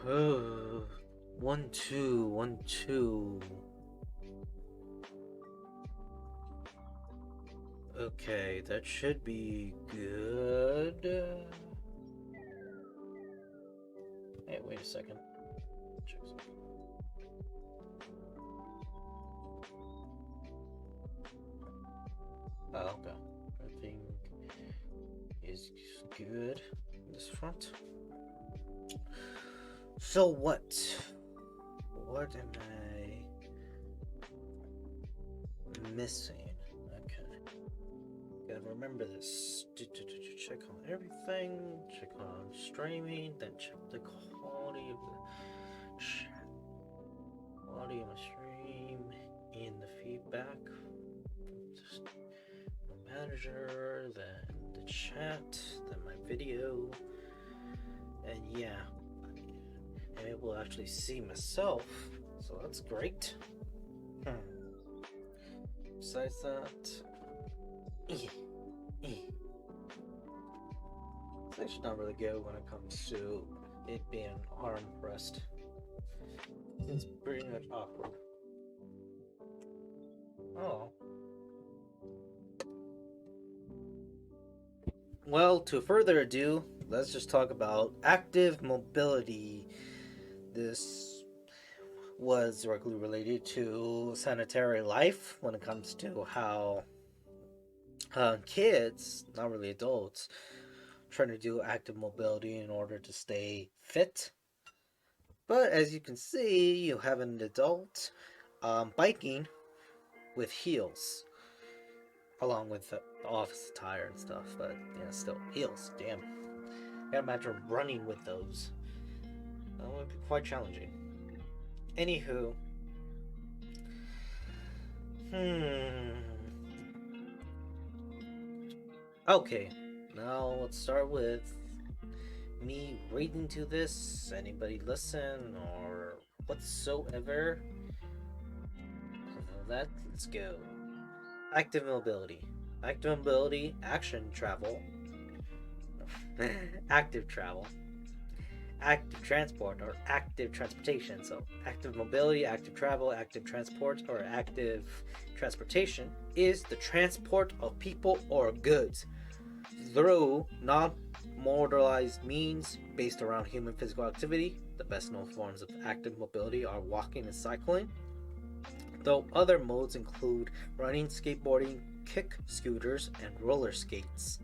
Oh, 1-2, 1-2. Okay, that should be good. Hey, wait a second. Check something. Oh, okay. Everything is good in this front. So what? What am I missing? Okay. Gotta remember this. Check on everything, check on streaming, then check the quality of the chat, quality of my stream, and the feedback. Just my manager, then the chat, then my video, and yeah, I'm able to actually see myself, so that's great. Besides that, it's actually not really good when it comes to it being arm pressed. It's pretty much awkward. Oh. Well, to further ado, let's just talk about active mobility. This was directly related to sanitary life when it comes to how kids, not really adults, trying to do active mobility in order to stay fit. But as you can see, you have an adult biking with heels, along with the office attire and stuff. But yeah, still heels. Damn, I gotta imagine running with those. That would be quite challenging. Anywho, Okay, now let's start with me reading to this. Anybody listen or whatsoever? Let's go. Active mobility. Active mobility, action travel. Active travel. Active transport or active transportation. So, active mobility, active travel, active transport, or active transportation is the transport of people or goods through non-motorized means based around human physical activity. The best known forms of active mobility are walking and cycling, though other modes include running, skateboarding, kick scooters, and roller skates.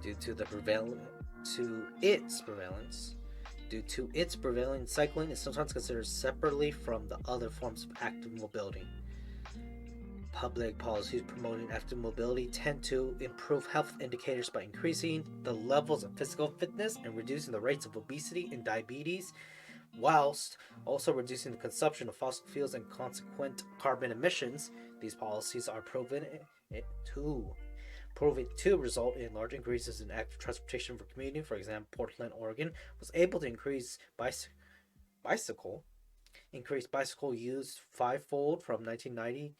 Due to its prevalence, cycling is sometimes considered separately from the other forms of active mobility. Public policies promoting active mobility tend to improve health indicators by increasing the levels of physical fitness and reducing the rates of obesity and diabetes, whilst also reducing the consumption of fossil fuels and consequent carbon emissions. These policies are proven to result in large increases in active transportation for commuting. For example, Portland, Oregon was able to increase bicycle use fivefold from 1990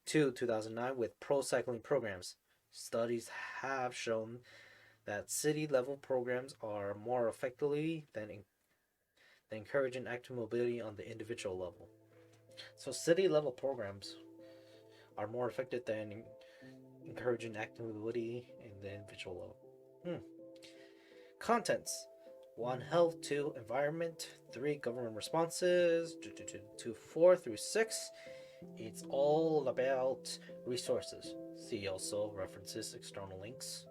to 2009 with pro cycling programs. Studies have shown that city-level programs are more effectively than encouraging active mobility on the individual level. So city-level programs are more effective than encouraging active mobility in the individual level. Contents: 1. Health. 2. Environment. 3. Government responses. 4 through 6. It's all about resources. See also references, external links.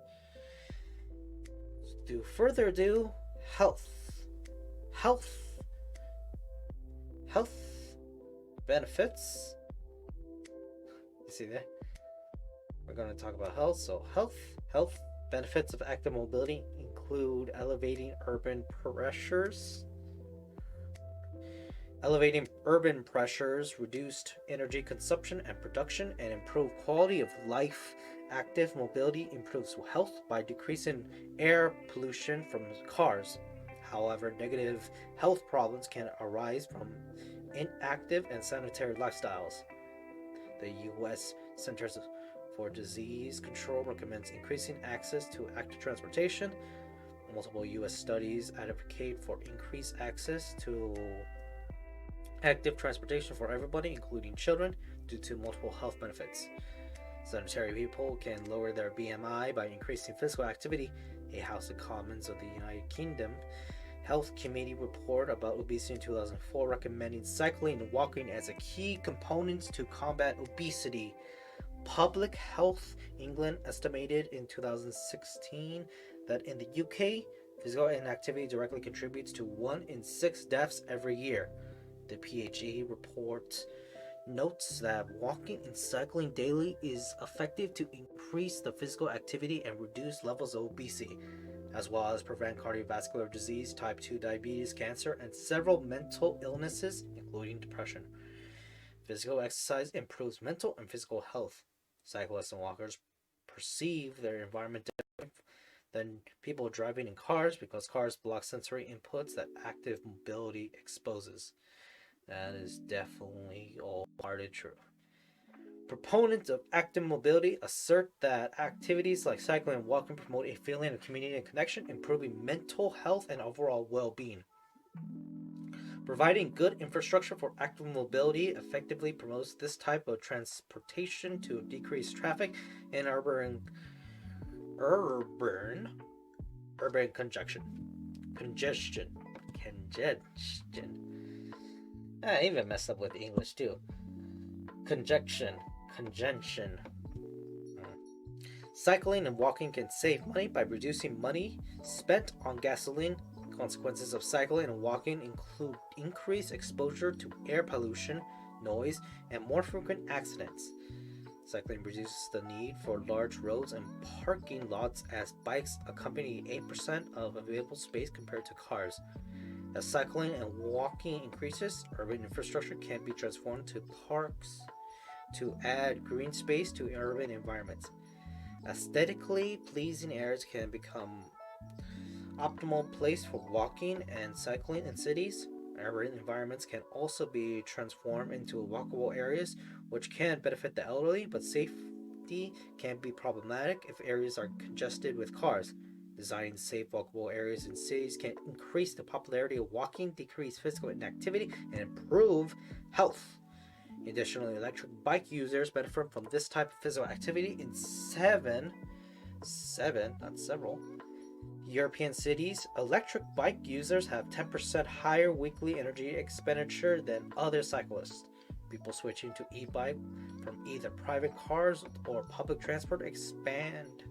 Do further ado, health. Health benefits. You see there? We're going to talk about health. So health benefits of active mobility include urban pressures, reduced energy consumption and production, and improved quality of life. Active mobility improves health by decreasing air pollution from cars. However, negative health problems can arise from inactive and sedentary lifestyles. The U.S. Centers for Disease Control recommends increasing access to active transportation. Multiple U.S. studies advocate for increased access to active transportation for everybody, including children, due to multiple health benefits. Sedentary people can lower their BMI by increasing physical activity. A House of Commons of the United Kingdom Health Committee report about obesity in 2004 recommending cycling and walking as a key components to combat obesity. Public Health England estimated in 2016 that in the UK, physical inactivity directly contributes to 1 in 6 deaths every year. The PHE report notes that walking and cycling daily is effective to increase the physical activity and reduce levels of obesity, as well as prevent cardiovascular disease, type 2 diabetes, cancer, and several mental illnesses, including depression. Physical exercise improves mental and physical health. Cyclists and walkers perceive their environment differently than people driving in cars because cars block sensory inputs that active mobility exposes. That is definitely all hearted true. Proponents of active mobility assert that activities like cycling and walking promote a feeling of community and connection, improving mental health and overall well-being. Providing good infrastructure for active mobility effectively promotes this type of transportation to decrease traffic and urban congestion. I even messed up with English too. Congestion. Cycling and walking can save money by reducing money spent on gasoline. Consequences of cycling and walking include increased exposure to air pollution, noise, and more frequent accidents. Cycling reduces the need for large roads and parking lots as bikes accompany 8% of available space compared to cars. As cycling and walking increases, urban infrastructure can be transformed to parks to add green space to urban environments. Aesthetically pleasing areas can become optimal place for walking and cycling in cities. Urban environments can also be transformed into walkable areas, which can benefit the elderly, but safety can be problematic if areas are congested with cars. Designing safe walkable areas in cities can increase the popularity of walking, decrease physical inactivity, and improve health. Additionally, electric bike users benefit from this type of physical activity in several European cities. Electric bike users have 10% higher weekly energy expenditure than other cyclists. People switching to e-bike from either private cars or public transport expend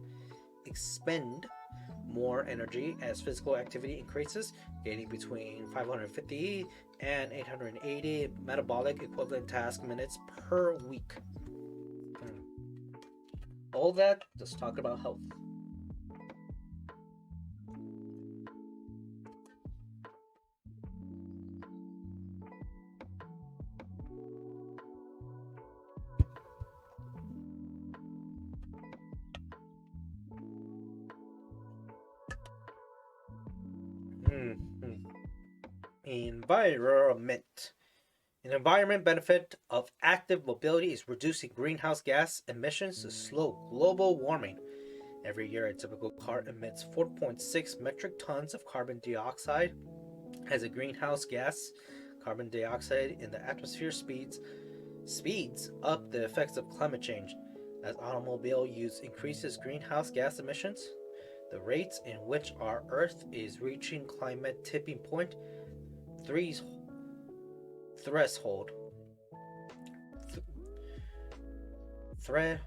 more energy as physical activity increases, gaining between 550 and 880 metabolic equivalent task minutes per week. All that, just talk about health. Environment. An environment benefit of active mobility is reducing greenhouse gas emissions to slow global warming. Every year, a typical car emits 4.6 metric tons of carbon dioxide. As a greenhouse gas, carbon dioxide in the atmosphere speeds up the effects of climate change. As automobile use increases greenhouse gas emissions, the rates in which our Earth is reaching climate tipping point threshold. Did I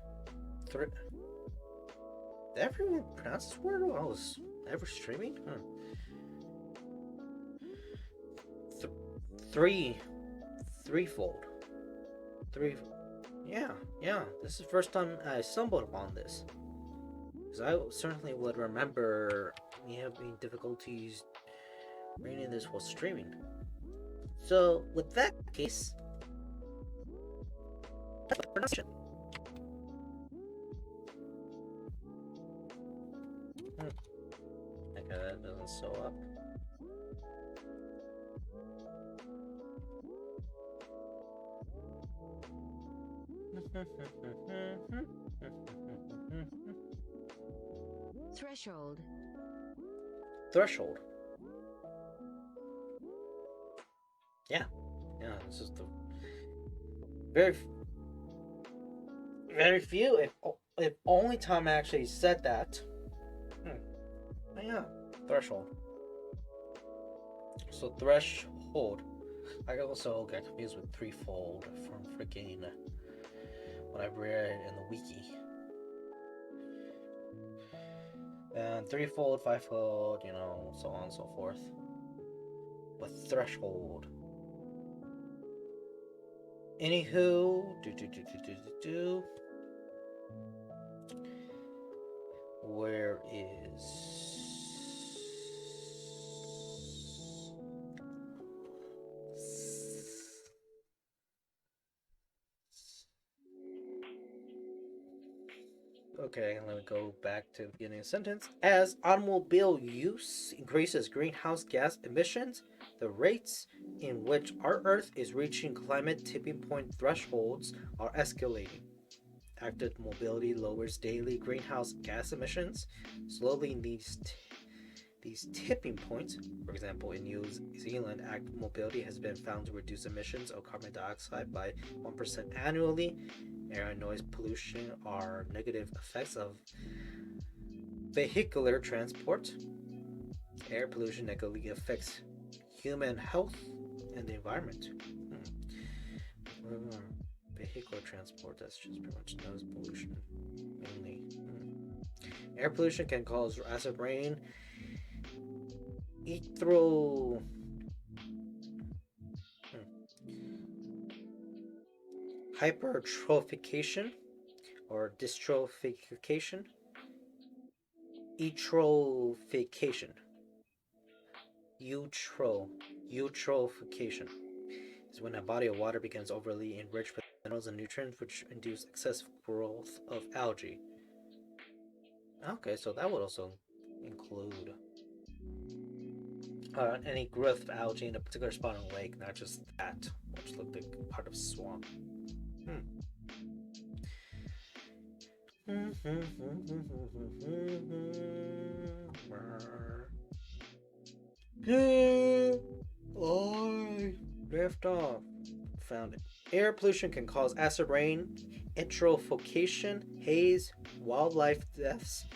ever even pronounce this word while I was ever streaming? Threefold. Yeah. This is the first time I stumbled upon this. Because I certainly would remember we have been difficulties reading this while streaming. So, with that case, pronunciation. Okay, that doesn't show up. Threshold. Threshold. Yeah, this is the very, very few, if only time actually said that. But yeah, threshold. So threshold. I also got confused with threefold from freaking what I read in the wiki. And threefold, fivefold, so on and so forth. But threshold. Anywho, where is? Okay, let me go back to the beginning of the sentence. As automobile use increases greenhouse gas emissions, the rates in which our Earth is reaching climate tipping point thresholds are escalating. Active mobility lowers daily greenhouse gas emissions. Slowly, these tipping points, for example, in New Zealand, active mobility has been found to reduce emissions of carbon dioxide by 1% annually. Air and noise pollution are negative effects of vehicular transport. Air pollution negatively affects human health and the environment. Vehicular transport, that's just pretty much noise pollution mainly. Air pollution can cause acid rain, hypertrophication or dystrophication. Eutrophication is when a body of water becomes overly enriched with minerals and nutrients which induce excessive growth of algae. Okay, so that would also include any growth of algae in a particular spot on the lake, not just that, which looked like part of swamp. I left off. Found it. Air pollution can cause acid rain, eutrophication, haze, wildlife deaths,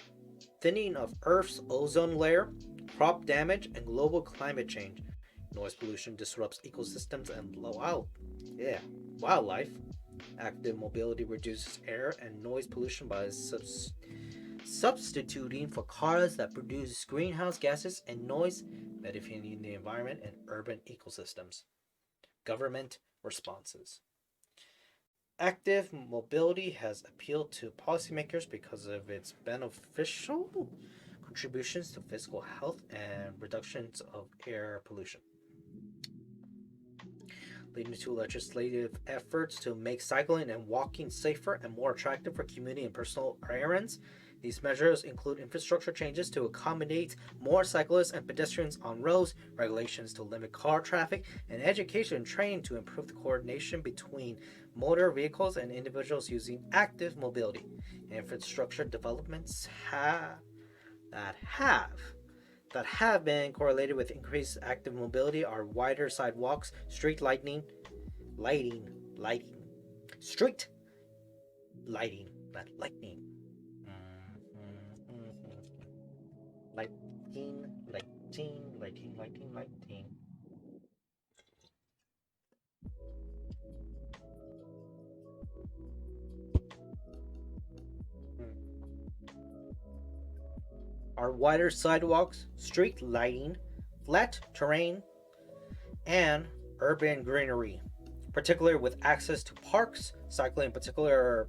thinning of Earth's ozone layer, crop damage, and global climate change. Noise pollution disrupts ecosystems and wildlife. Active mobility reduces air and noise pollution by substituting for cars that produce greenhouse gases and noise, benefiting the environment and urban ecosystems. Government responses. Active mobility has appealed to policymakers because of its beneficial contributions to physical health and reductions of air pollution, leading to legislative efforts to make cycling and walking safer and more attractive for community and personal errands. These measures include infrastructure changes to accommodate more cyclists and pedestrians on roads, regulations to limit car traffic, and education and training to improve the coordination between motor vehicles and individuals using active mobility. Infrastructure developments that have been correlated with increased active mobility are wider sidewalks, street lighting, street lighting, not lightning. Lighting. Are wider sidewalks, street lighting, flat terrain, and urban greenery, particularly with access to parks, cycling in particular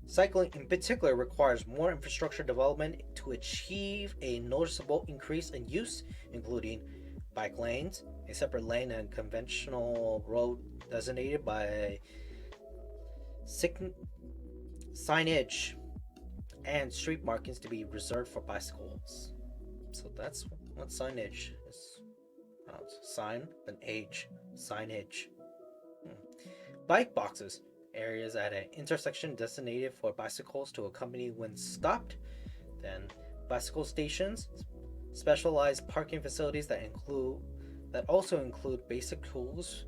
Cycling in particular requires more infrastructure development to achieve a noticeable increase in use, including bike lanes, a separate lane and conventional road designated by signage, and street markings to be reserved for bicycles. So that's what signage is. Sign, then age, signage. Bike boxes, areas at an intersection designated for bicycles to accompany when stopped. Then bicycle stations, specialized parking facilities that also include basic tools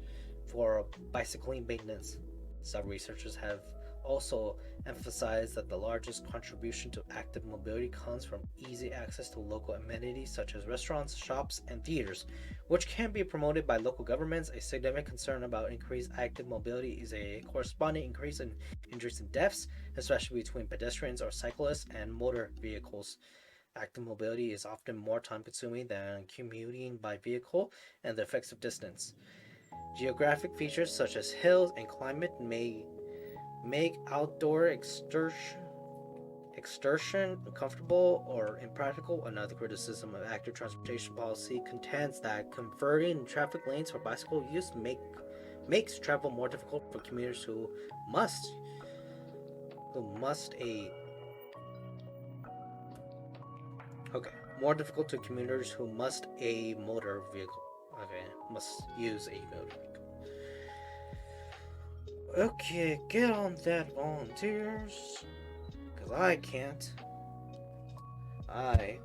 for bicycling maintenance. Some researchers have also emphasized that the largest contribution to active mobility comes from easy access to local amenities such as restaurants, shops, and theaters, which can be promoted by local governments. A significant concern about increased active mobility is a corresponding increase in injuries and deaths, especially between pedestrians or cyclists and motor vehicles. Active mobility is often more time consuming than commuting by vehicle, and the effects of distance. Geographic features such as hills and climate may make outdoor excursion uncomfortable or impractical. Another criticism of active transportation policy contends that converting traffic lanes for bicycle use makes travel more difficult for commuters more difficult to commuters who must a motor vehicle. Okay, must use a motor vehicle. Okay, get on that, volunteers. Because I can't. I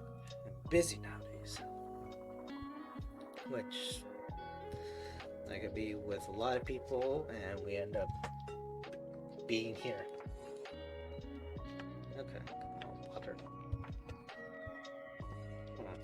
am busy nowadays. Which I could be with a lot of people and we end up being here. Okay, come on, water. Hold on.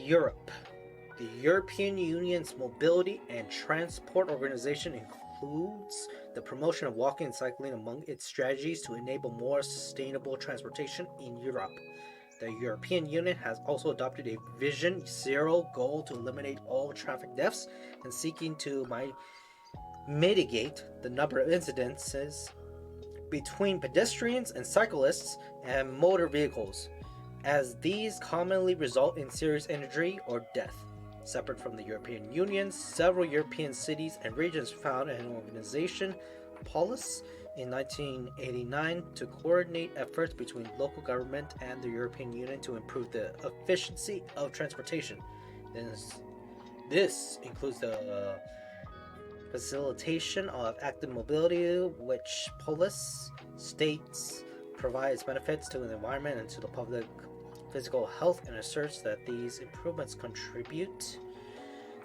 Europe. The European Union's mobility and transport organization includes the promotion of walking and cycling among its strategies to enable more sustainable transportation in Europe. The European Union has also adopted a Vision Zero goal to eliminate all traffic deaths and seeking to mitigate the number of incidences between pedestrians and cyclists and motor vehicles, as these commonly result in serious injury or death. Separate from the European Union, several European cities and regions founded an organization, Polis, in 1989 to coordinate efforts between local government and the European Union to improve the efficiency of transportation. This includes the facilitation of active mobility, which Polis states provides benefits to the environment and to the public physical health, and asserts that these improvements contribute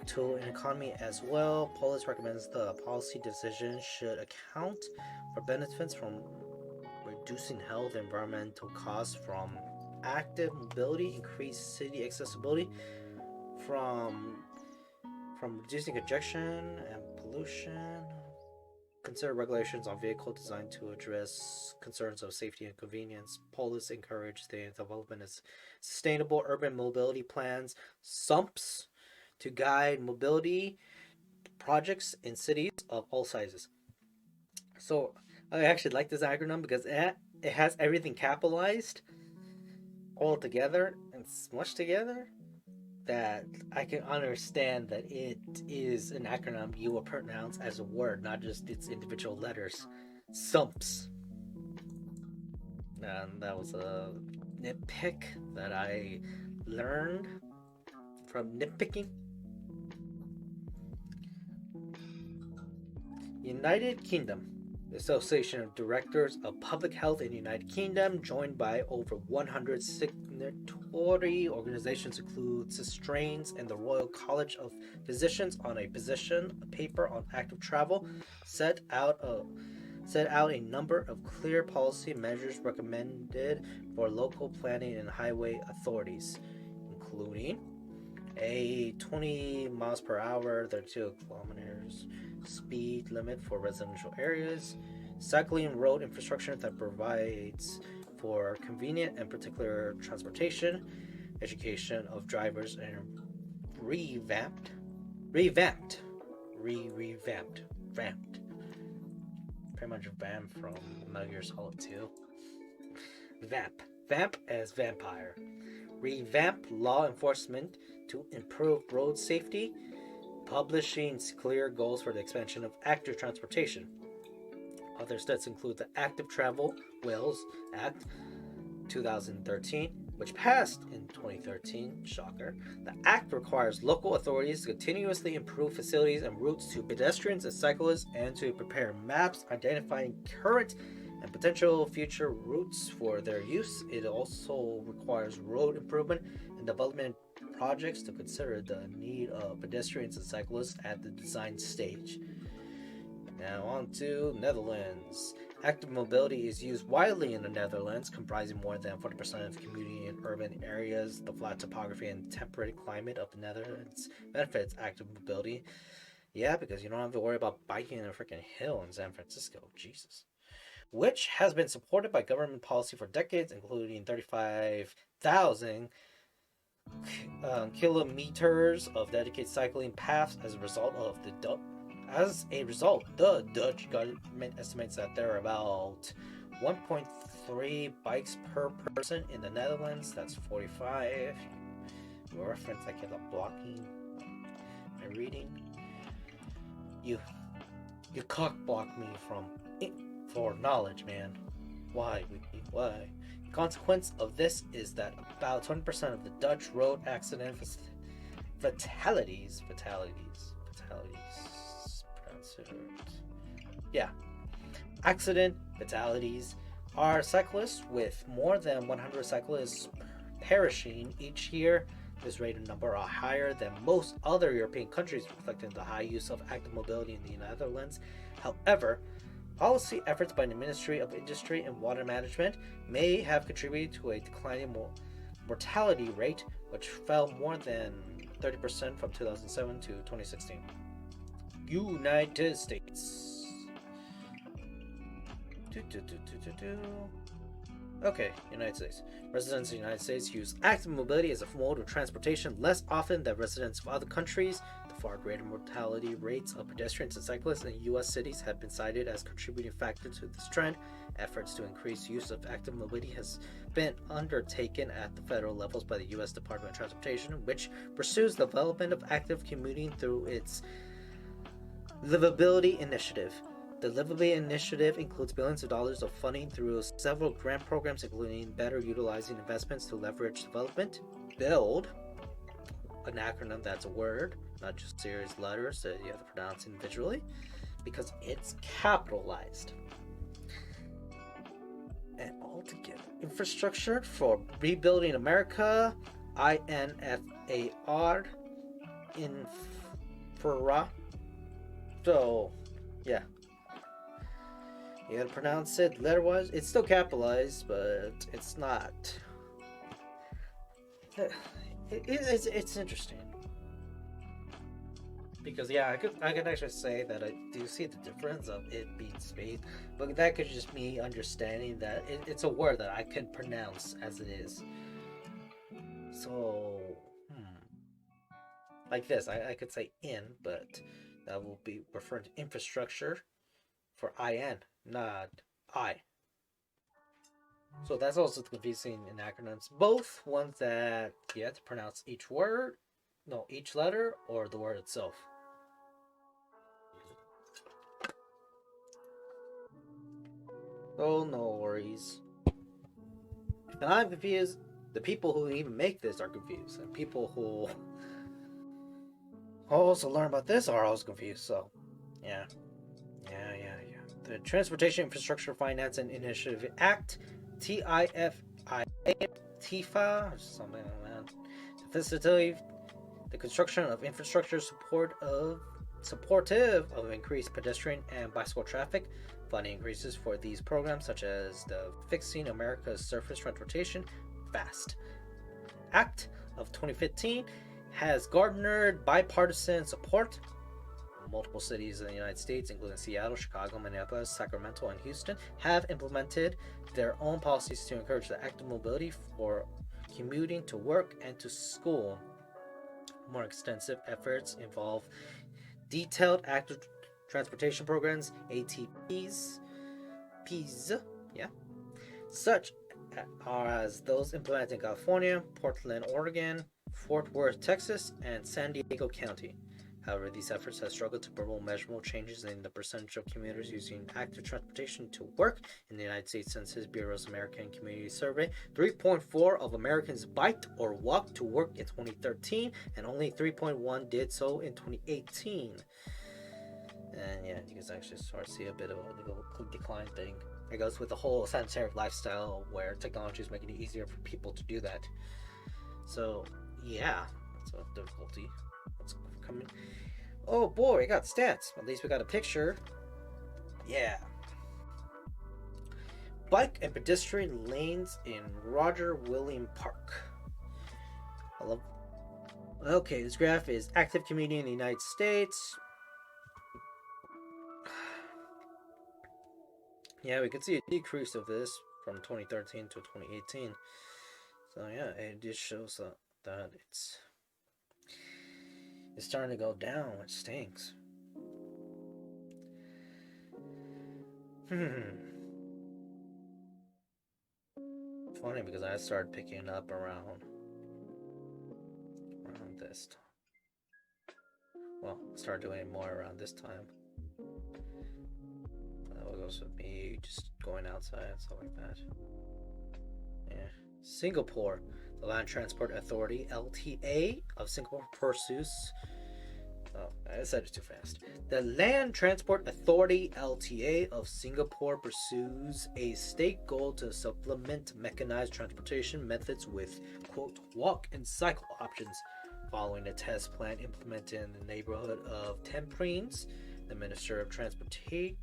to an economy as well. Polis recommends the policy decision should account for benefits from reducing health and environmental costs from active mobility, increased city accessibility, from reducing congestion and pollution. Consider regulations on vehicle design to address concerns of safety and convenience. Polis encouraged the development of sustainable urban mobility plans, SUMPs, to guide mobility projects in cities of all sizes. So I actually like this acronym because it has everything capitalized all together and smushed together, that I can understand that it is an acronym you will pronounce as a word, not just its individual letters. SUMPs. And that was a nitpick that I learned from nitpicking. United Kingdom. The Association of Directors of Public Health in the United Kingdom, joined by over 100 signatory organizations, includes Strains and the Royal College of Physicians, on a position paper on active travel, set out set out a number of clear policy measures recommended for local planning and highway authorities, including a 20 miles per hour, 32 kilometers speed limit for residential areas, cycling road infrastructure that provides for convenient and particular transportation, education of drivers, and revamped, vamped. Pretty much vamp from Metal Gear Solid 2. Vamp as vampire. Revamp law enforcement to improve road safety, publishing clear goals for the expansion of active transportation. Other steps include the Active Travel Wheels Act 2013, which passed in 2013. Shocker. The act requires local authorities to continuously improve facilities and routes to pedestrians and cyclists and to prepare maps identifying current and potential future routes for their use. It also requires road improvement and development projects to consider the need of pedestrians and cyclists at the design stage. Now on to Netherlands. Active mobility is used widely in the Netherlands, comprising more than 40% of community and urban areas. The flat topography and temperate climate of the Netherlands benefits active mobility. Yeah, because you don't have to worry about biking in a freaking hill in San Francisco. Jesus. Which has been supported by government policy for decades, including 35,000 kilometers of dedicated cycling paths. As a result, the Dutch government estimates that there are about 1.3 bikes per person in the Netherlands. That's 45. For reference, I kept blocking my reading. You cock block me for knowledge, man. Why, Wiki? Why? The consequence of this is that about 20% of the Dutch road accident fatalities. Yeah. Accident fatalities are cyclists, with more than 100 cyclists perishing each year. This rate of number are higher than most other European countries, reflecting the high use of active mobility in the Netherlands. However, policy efforts by the Ministry of Industry and Water Management may have contributed to a declining mortality rate, which fell more than 30% from 2007 to 2016. United States. Okay, United States. Residents of the United States use active mobility as a mode of transportation less often than residents of other countries. The far greater mortality rates of pedestrians and cyclists in U.S. cities have been cited as contributing factor to this trend. Efforts to increase use of active mobility has been undertaken at the federal levels by the U.S. Department of Transportation, which pursues the development of active commuting through its Livability Initiative. The Livability Initiative includes billions of dollars of funding through several grant programs, including better utilizing investments to leverage development. BUILD, an acronym that's a word, not just series letters that you have to pronounce individually, because it's capitalized. And altogether, Infrastructure for Rebuilding America, INFAR, Infra. So, yeah. You gotta pronounce it letter-wise. It's still capitalized, but it's not. It's interesting. Because, yeah, I could actually say that I do see the difference of it being space, but that could just me understanding that it's a word that I can pronounce as it is. So, like this, I could say in, but that will be referring to infrastructure for IN, not I. So that's also confusing in acronyms. Both ones that you have to pronounce each letter, or the word itself. Oh, no worries. And I'm confused. The people who even make this are confused. And people who also learn about this are also confused. So, yeah. The Transportation Infrastructure Finance and Initiative Act, TIFA, or something like that, to facilitate the construction of infrastructure support of supportive of increased pedestrian and bicycle traffic. Funding increases for these programs, such as the Fixing America's Surface Transportation FAST Act of 2015, has garnered bipartisan support. Multiple cities in the United States, including Seattle, Chicago, Minneapolis, Sacramento, and Houston, have implemented their own policies to encourage the active mobility for commuting to work and to school. More extensive efforts involve detailed active transportation programs, ATPs, yeah, such as those implemented in California, Portland, Oregon, Fort Worth, Texas, and San Diego County. However, these efforts have struggled to promote measurable changes in the percentage of commuters using active transportation to work. In the United States Census Bureau's American Community Survey, 3.4 of Americans biked or walked to work in 2013, and only 3.1 did so in 2018. And yeah, you can actually start to see a bit of a decline thing. It goes with the whole sedentary lifestyle where technology is making it easier for people to do that. So yeah, that's a difficulty. What's coming? Oh boy, we got stats. At least we got a picture. Yeah. Bike and pedestrian lanes in Roger William Park. I love. Okay, this graph is active commuting in the United States. Yeah, we can see a decrease of this from 2013 to 2018. So yeah, it just shows that it's starting to go down, which stinks. Funny because I started picking up around this time. Well, started doing it more around this time. That goes with me just going outside and stuff like that. Yeah. Singapore, the Land Transport Authority (LTA) of Singapore pursues. Oh, I said it too fast. The Land Transport Authority (LTA) of Singapore pursues a state goal to supplement mechanized transportation methods with, quote, walk and cycle options. Following a test plan implemented in the neighborhood of Temprines, the Minister of Transportation,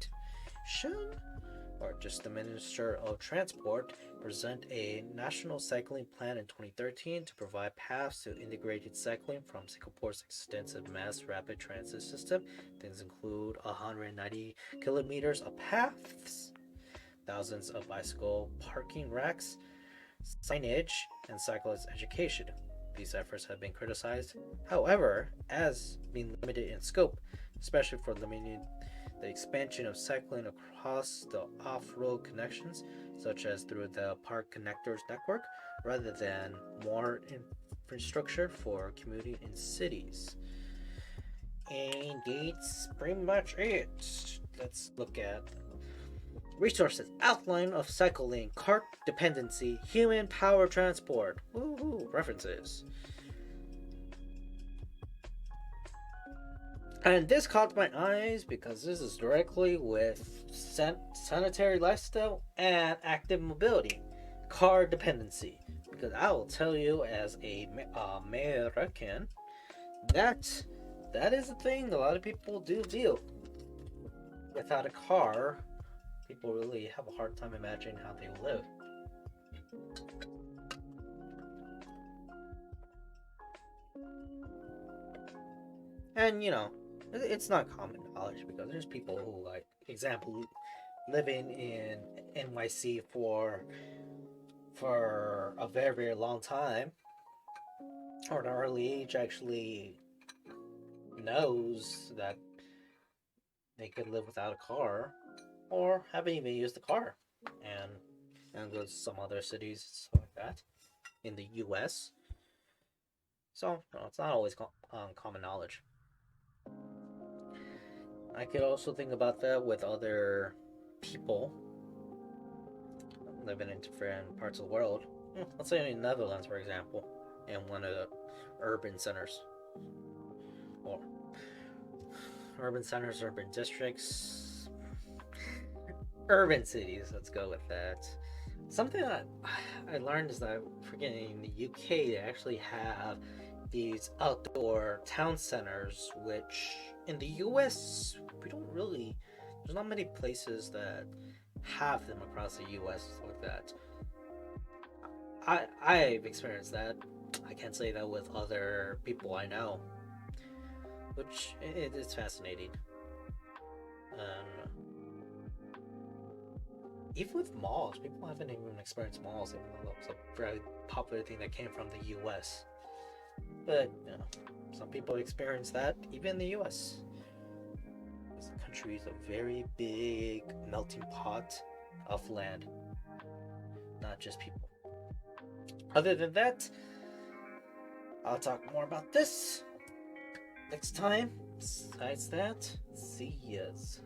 or just the Minister of Transport, present a national cycling plan in 2013 to provide paths to integrated cycling from Singapore's extensive mass rapid transit system. Things include 190 kilometers of paths, thousands of bicycle parking racks, signage, and cyclist education. These efforts have been criticized, however, as being limited in scope, especially for limiting the expansion of cycling across the off-road connections, such as through the Park Connectors network, rather than more infrastructure for commuting in cities. And that's pretty much it. Let's look at resources. Outline of cycling, cart dependency, human power transport. Woohoo! References. And this caught my eyes because this is directly with sanitary lifestyle and active mobility, car dependency. Because I will tell you, as a American, that is a thing a lot of people do deal. Without a car, people really have a hard time imagining how they live. And it's not common knowledge because there's people who, like, example, living in NYC for a very, very long time, or at an early age, actually knows that they could live without a car, or haven't even used a car, and go to some other cities, stuff like that, in the U.S. So it's not always common knowledge. I could also think about that with other people living in different parts of the world. Let's say in the Netherlands, for example, in one of the urban centers, or urban centers, urban districts, urban cities. Let's go with that. Something that I learned is that, freaking in the UK, they actually have these outdoor town centers, which in the US, we don't really, there's not many places that have them across the US like that. I've experienced that. I can't say that with other people I know, which it's fascinating. And even with malls, people haven't even experienced malls, even though that was a very popular thing that came from the US. But some people experience that even in the US. This country is a very big melting pot of land, not just people. Other than that, I'll talk more about this next time. Besides that, see yas.